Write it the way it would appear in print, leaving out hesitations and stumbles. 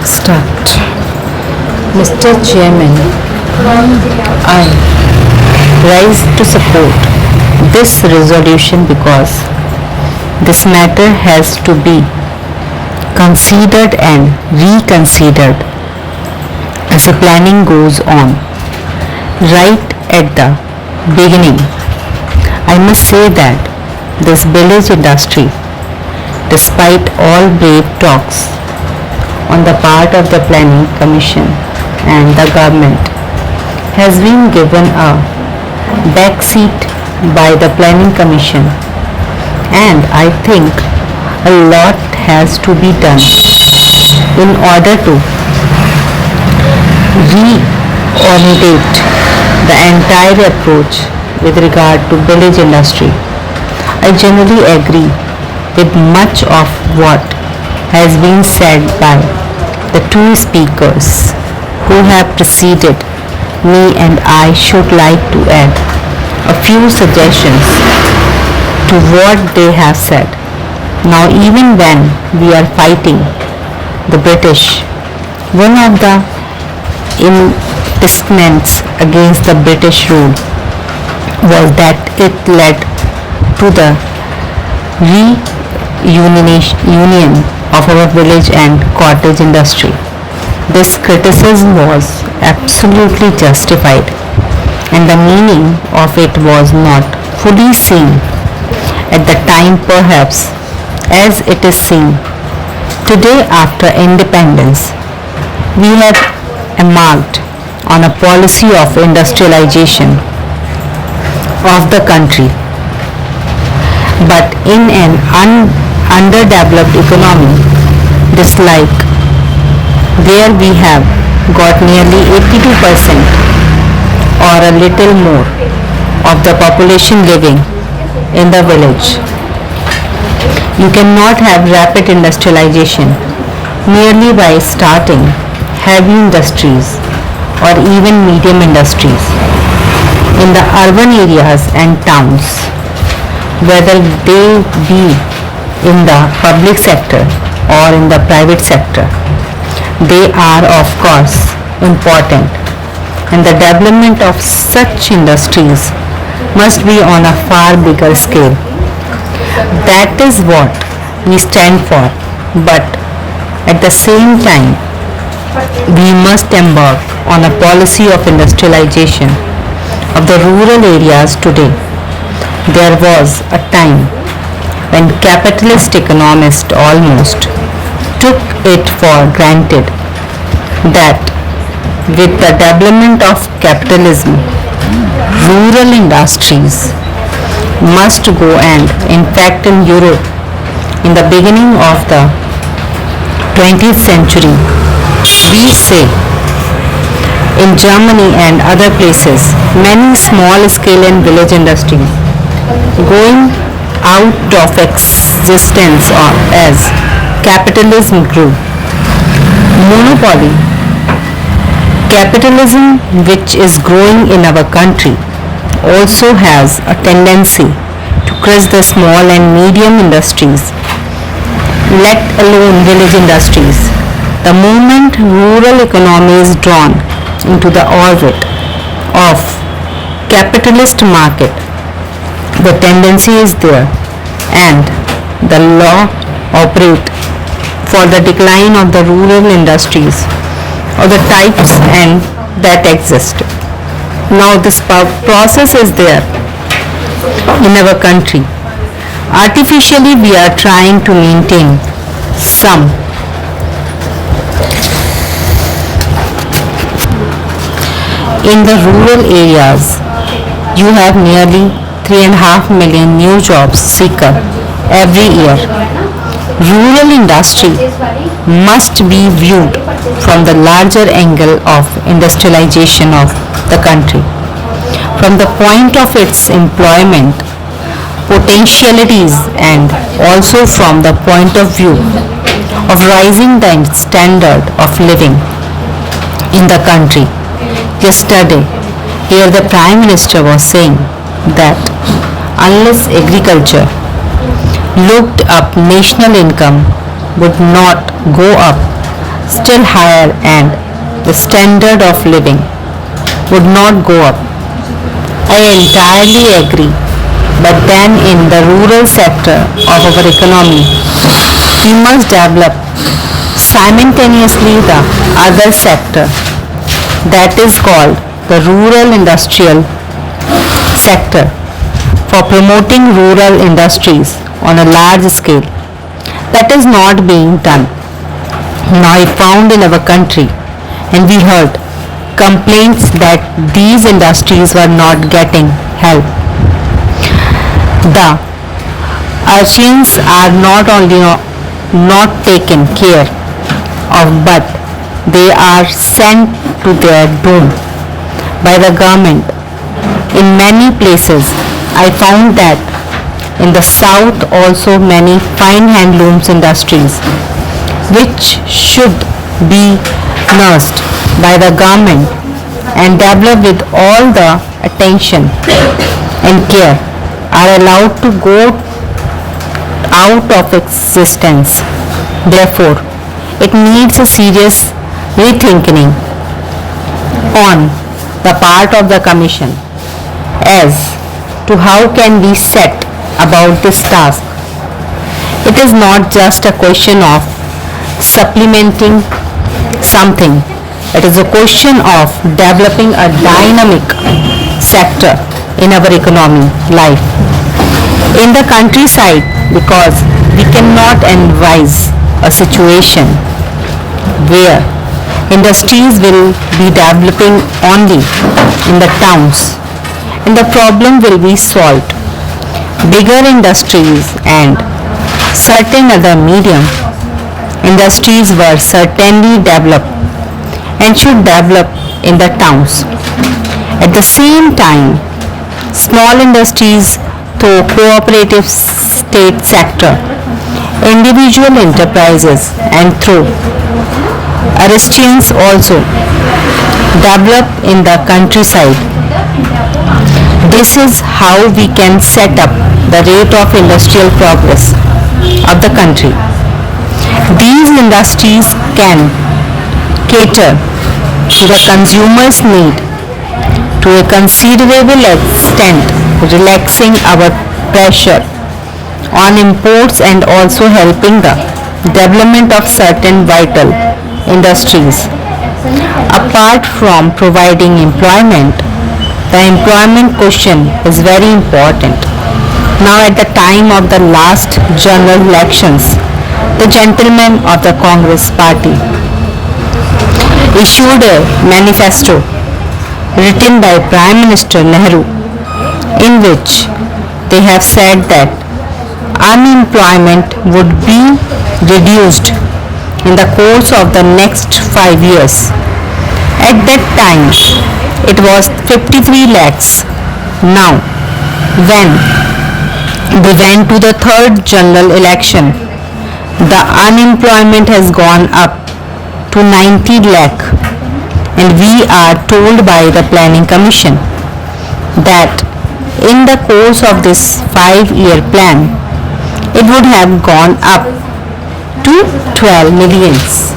Start. Mr. Chairman, I rise to support this resolution because this matter has to be considered and reconsidered as the planning goes on. Right at the beginning, I must say that this village industry, despite all brave talks on the part of the Planning Commission and the government, has been given a backseat by the Planning Commission, and I think a lot has to be done in order to reorientate the entire approach with regard to village industry. I generally agree with much of what has been said by the two speakers who have preceded me, and I should like to add a few suggestions to what they have said. Now, even when we are fighting the British, one of the indictments against the British rule was that it led to the reunion of our village and cottage industry. This criticism was absolutely justified, and the meaning of it was not fully seen at the time, perhaps as it is seen today after independence. We have embarked on a policy of industrialization of the country, but in an underdeveloped economy just like there we have got nearly 82% or a little more of the population living in the village. You cannot have rapid industrialization merely by starting heavy industries or even medium industries in the urban areas and towns, whether they be in the public sector or in the private sector. They are of course important, and the development of such industries must be on a far bigger scale. That is what we stand for, but at the same time we must embark on a policy of industrialization of the rural areas today. There was a time when capitalist economists almost took it for granted that with the development of capitalism, rural industries must go, and in fact in Europe in the beginning of the 20th century, we say in Germany and other places, many small scale and village industries going out of existence as capitalism grew. Monopoly capitalism, which is growing in our country, also has a tendency to crush the small and medium industries, let alone village industries. The moment rural economy is drawn into the orbit of capitalist market, the tendency is there, and the law operate for the decline of the rural industries or the types and that exist. Now this process is there in our country. Artificially we are trying to maintain some in the rural areas. You have nearly 3.5 million new jobs seeker every year. Rural industry must be viewed from the larger angle of industrialization of the country, from the point of its employment potentialities, and also from the point of view of rising the standard of living in the country. Yesterday, here the Prime Minister was saying that unless agriculture looked up, national income would not go up still higher and the standard of living would not go up. I entirely agree. But then in the rural sector of our economy, we must develop simultaneously the other sector, that is called the rural industrial sector, for promoting rural industries on a large scale. That is not being done. Now I found in our country, and we heard complaints that these industries were not getting help. The urchins are not only not taken care of, but they are sent to their doom by the government. In many places, I found that in the south also many fine handlooms industries which should be nursed by the government and developed with all the attention and care are allowed to go out of existence. Therefore, it needs a serious rethinking on the part of the Commission as to how can we set about this task. It is not just a question of supplementing something. It is a question of developing a dynamic sector in our economy life. In the countryside, because we cannot envisage a situation where industries will be developing only in the towns and the problem will be solved. Bigger industries and certain other medium industries were certainly developed and should develop in the towns. At the same time, small industries through cooperative state sector, individual enterprises and through artisans also develop in the countryside. This is how we can set up the rate of industrial progress of the country. These industries can cater to the consumer's need to a considerable extent, relaxing our pressure on imports and also helping the development of certain vital industries. Apart from providing employment, the employment question is very important. Now at the time of the last general elections, the gentlemen of the Congress party issued a manifesto written by Prime Minister Nehru, in which they have said that unemployment would be reduced in the course of the next 5 years. At that time, it was 53 lakhs. Now, when they went to the third general election, the unemployment has gone up to 90 lakh, and we are told by the Planning Commission that in the course of this 5-year plan, it would have gone up to 12 millions.